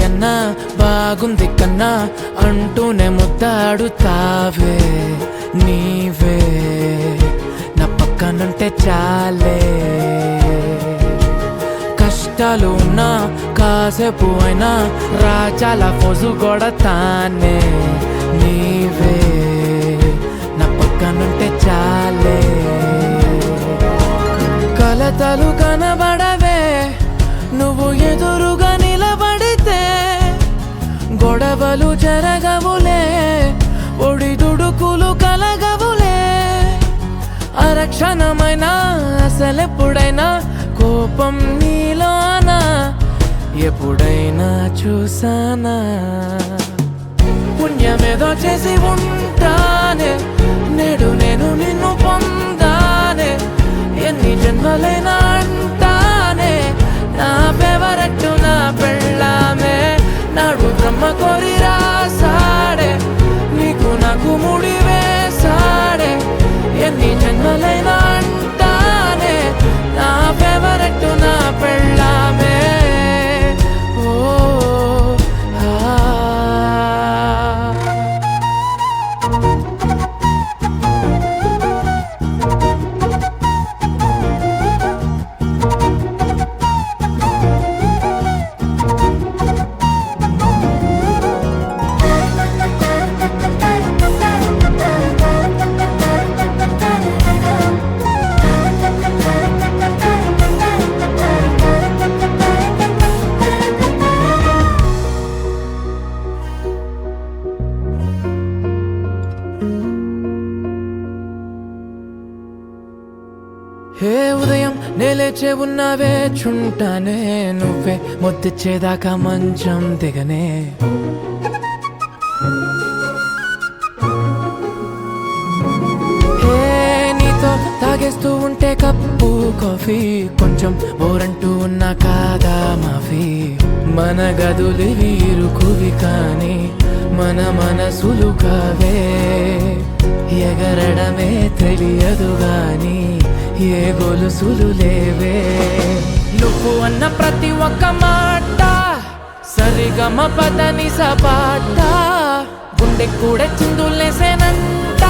అన్నా బాగుంది కన్నా అంటూనే ముద్దాడుతావే నీవే నా పక్కనుంటే చాలే కష్టాలు ఉన్నా కాసేపు అయినా రాజాల ఫోజు కొడతానే నీవే నా పక్కనుంటే చాలే కలతలు కనబడవే నువ్వు ఎదురుగా నిలబడితే గొడవలు జరగవులే ఒడిదుడుకులు కలగవులే అరక్షణమైనా అసలెప్పుడైనా కోపం నీలోనా ఎప్పుడైనా చూసానా పుణ్యమేదో చేసి ఉంటానే నేడు నేను నిన్ను పొందానే ఎన్ని జన్మలైనా అంటానే నా ఫేవరెట్ నా పెళ్ళామే నాడు బ్రహ్మ కోరి రాసాడే నీకు నాకు ముడి వేసాడే ఎన్ని జన్మలైనా అంటానే నా ఫేవరెట్ నా పెళ్ళామే ఓ హే ఉదయం నేలేచే ఉన్నావే చుంటానే నువ్వే ముద్దిచ్చేదాకా మంచం దిగనే హే నీతో తాగేస్తూ ఉంటే కప్పు కాఫీ కొంచెం బోరంటూ ఉన్నా కాదా మాఫీ మన గదులు వీరుకువి కానీ మన మనసులు కావే ఎగరడమే తెలియదు గాని ఏ గొలుసులు లేవే నువ్వు అన్న ప్రతి ఒక్క మాట సరిగమ పదని సపాట గుండె కూడా చిందులేసేనంట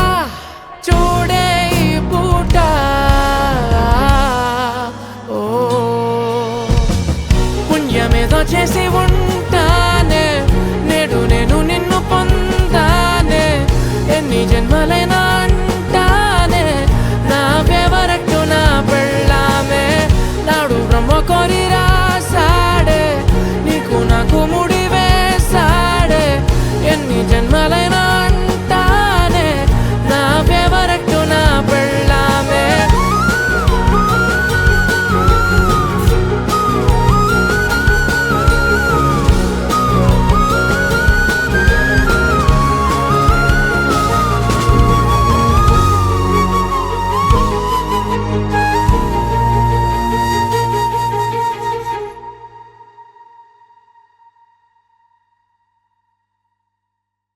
చూడే ఈ పూట ఓ పుణ్యమేదో చేసి